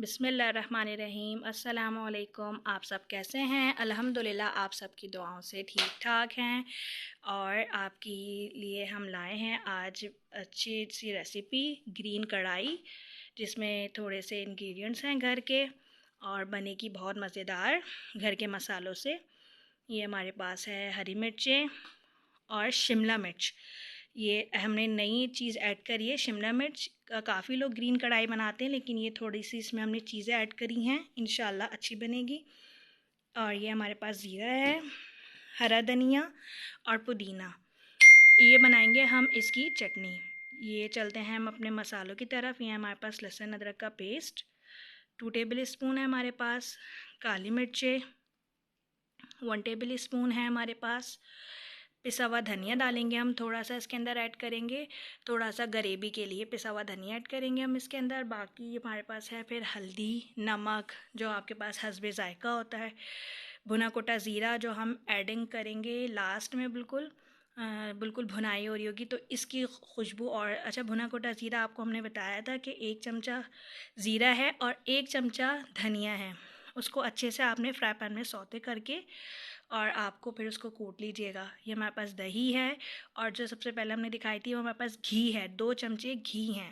बिस्मिल्लाहिर्रहमानिर्रहीम। अस्सलामुअलैकुम। आप सब कैसे हैं? अल्हम्दुलिल्लाह आप सबकी दुआओं से ठीक ठाक हैं। और आपके लिए हम लाए हैं आज अच्छी सी रेसिपी ग्रीन कढ़ाई, जिसमें थोड़े से इंग्रेडिएंट्स हैं घर के और बनेगी बहुत मज़ेदार घर के मसालों से। ये हमारे पास है हरी मिर्चें और शिमला मिर्च। ये हमने नई चीज़ ऐड करी है, शिमला मिर्च। काफ़ी लोग ग्रीन कढ़ाई बनाते हैं, लेकिन ये थोड़ी सी इसमें हमने चीज़ें ऐड करी हैं, इंशाल्लाह अच्छी बनेगी। और ये हमारे पास ज़ीरा है, हरा धनिया और पुदीना। ये बनाएंगे हम इसकी चटनी। ये चलते हैं हम अपने मसालों की तरफ। ये हमारे पास लहसुन अदरक का पेस्ट 2 टेबल स्पून है हमारे पास। काली मिर्चें 1 टेबल स्पून है हमारे पास। पिसा हुआ धनिया डालेंगे हम, थोड़ा सा इसके अंदर ऐड करेंगे, थोड़ा सा ग्रेवी के लिए पिसा हुआ धनिया ऐड करेंगे हम इसके अंदर। बाकी हमारे पास है फिर हल्दी, नमक जो आपके पास हस्बे ज़ायक़ा होता है, भुना कोटा ज़ीरा जो हम एडिंग करेंगे लास्ट में। बिल्कुल भुनाई हो रही होगी तो इसकी खुशबू। और अच्छा, भुना कोटा ज़ीरा आपको हमने बताया था कि 1 चमचा ज़ीरा है और 1 चमचा धनिया है। उसको अच्छे से आपने फ्राई पैन में सौते करके और आपको फिर उसको कूट लीजिएगा। ये हमारे पास दही है और जो सबसे पहले हमने दिखाई थी वो हमारे पास घी है, 2 चमचे घी हैं।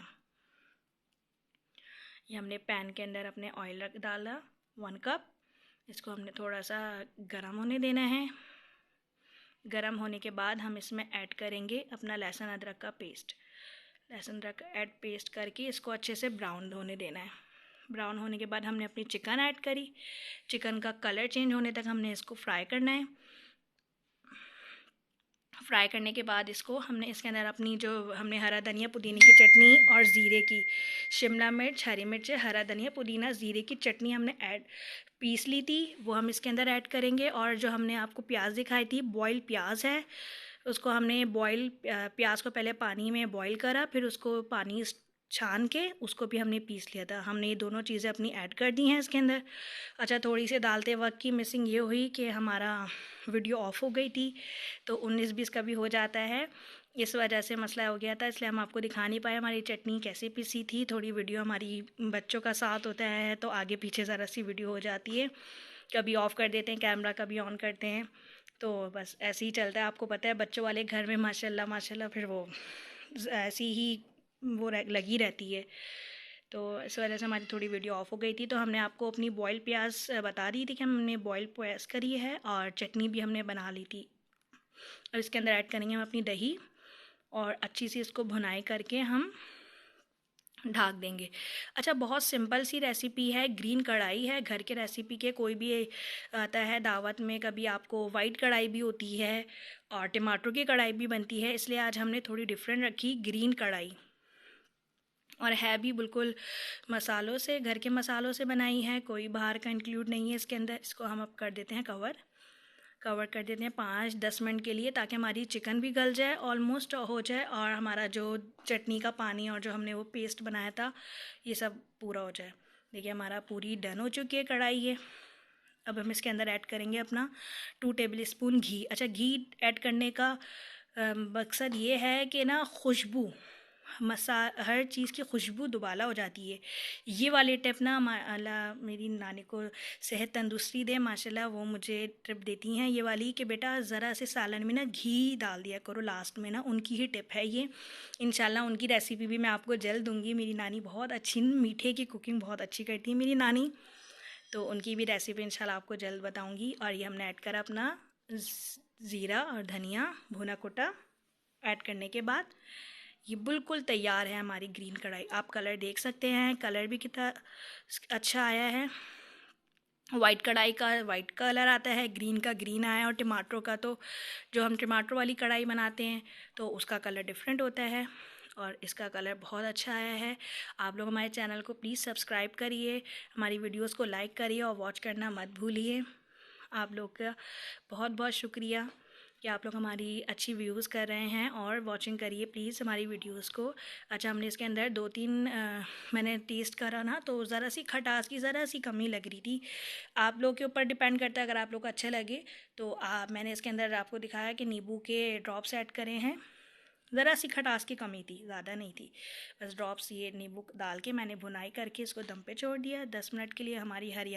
ये हमने पैन के अंदर अपने ऑयल रख डाला 1 कप। इसको हमने थोड़ा सा गर्म होने देना है। गर्म होने के बाद हम इसमें ऐड करेंगे अपना लहसुन अदरक का पेस्ट। लहसुन अदरक ऐड पेस्ट करके इसको अच्छे से ब्राउन होने देना है। ब्राउन होने के बाद हमने अपनी चिकन ऐड करी। चिकन का कलर चेंज होने तक हमने इसको फ्राई करना है। फ्राई करने के बाद इसको हमने इसके अंदर अपनी जो हमने हरा धनिया पुदीने की चटनी और ज़ीरे की, शिमला मिर्च, हरी मिर्च, हरा धनिया पुदीना ज़ीरे की चटनी हमने पीस ली थी, वो हम इसके अंदर ऐड करेंगे। और जो हमने आपको प्याज दिखाई थी, बॉयल प्याज है, उसको हमने प्याज को पहले पानी में बॉयल करा, फिर उसको पानी छान के उसको भी हमने पीस लिया था। हमने ये दोनों चीज़ें अपनी ऐड कर दी हैं इसके अंदर। अच्छा, थोड़ी सी डालते वक्त की मिसिंग ये हुई कि हमारा वीडियो ऑफ हो गई थी, तो 19-20 का भी हो जाता है, इस वजह से मसला हो गया था, इसलिए हम आपको दिखा नहीं पाए हमारी चटनी कैसे पीसी थी। थोड़ी वीडियो हमारी बच्चों का साथ होता है तो आगे पीछे ज़रा सी वीडियो हो जाती है, कभी ऑफ़ कर देते हैं कैमरा, कभी ऑन करते हैं, तो बस ऐसे ही चलता है। आपको पता है बच्चों वाले घर में माशाल्लाह माशाल्लाह फिर वो ऐसी ही वो लगी रहती है, तो इस वजह से हमारी थोड़ी वीडियो ऑफ हो गई थी। तो हमने आपको अपनी बॉयल प्याज बता दी थी कि हमने बॉयल प्याज करी है और चटनी भी हमने बना ली थी। और इसके अंदर ऐड करेंगे हम अपनी दही और अच्छी सी इसको भुनाई करके हम ढाक देंगे। अच्छा, बहुत सिंपल सी रेसिपी है, ग्रीन कढ़ाई है, घर के रेसिपी के कोई भी आता है दावत में, कभी आपको वाइट कढ़ाई भी होती है और टमाटर की कढ़ाई भी बनती है, इसलिए आज हमने थोड़ी डिफरेंट रखी ग्रीन कढ़ाई। और है भी बिल्कुल मसालों से, घर के मसालों से बनाई है, कोई बाहर का इंक्लूड नहीं है इसके अंदर। इसको हम अब कर देते हैं कवर कर देते हैं 5-10 मिनट के लिए, ताकि हमारी चिकन भी गल जाए, ऑलमोस्ट हो जाए, और हमारा जो चटनी का पानी और जो हमने वो पेस्ट बनाया था ये सब पूरा हो जाए। देखिए हमारा पूरी डन हो चुकी है कढ़ाई ये। अब हम इसके अंदर ऐड करेंगे अपना 2 टेबल स्पून घी। अच्छा, घी ऐड करने का मकसद ये है कि ना खुशबू हर चीज़ की खुशबू दुबाला हो जाती है। ये वाली टिप ना अल्लाह मेरी नानी को सेहत तंदुरुस्ती दे, माशाल्लाह वो मुझे टिप देती हैं ये वाली कि बेटा ज़रा से सालन में ना घी डाल दिया करो लास्ट में ना, उनकी ही टिप है ये। इंशाल्लाह उनकी रेसिपी भी मैं आपको जल्द दूँगी। मेरी नानी बहुत अच्छी मीठे की कुकिंग बहुत अच्छी करती है मेरी नानी, तो उनकी भी रेसिपी इंशाल्लाह आपको जल्द बताऊँगी। और ये हमने ऐड करा अपना ज़ीरा और धनिया भुना कोटा। ऐड करने के बाद ये बिल्कुल तैयार है हमारी ग्रीन कढ़ाई। आप कलर देख सकते हैं, कलर भी कितना अच्छा आया है। वाइट कढ़ाई का वाइट कलर आता है, ग्रीन का ग्रीन आया, और टमाटरों का तो जो हम टमाटर वाली कढ़ाई बनाते हैं तो उसका कलर डिफरेंट होता है, और इसका कलर बहुत अच्छा आया है। आप लोग हमारे चैनल को प्लीज़ सब्सक्राइब करिए, हमारी वीडियोस को लाइक करिए और वॉच करना मत भूलिए। आप लोग का बहुत बहुत शुक्रिया कि आप लोग हमारी अच्छी व्यूज़ कर रहे हैं और वॉचिंग करिए प्लीज़ हमारी वीडियोस को। अच्छा, हमने इसके अंदर 2-3 मैंने टेस्ट करा ना, तो ज़रा सी खटास की ज़रा सी कमी लग रही थी। आप लोग के ऊपर डिपेंड करता है, अगर आप लोग को अच्छा लगे तो मैंने इसके अंदर आपको दिखाया कि नींबू के ड्रॉप्स ऐड करे हैं, ज़रा सी खटास की कमी थी, ज़्यादा नहीं थी। बस ड्रॉप्स ये नींबू डाल के मैंने भुनाई करके इसको दम पे छोड़ दिया। 10 मिनट के लिए हमारी हरियाली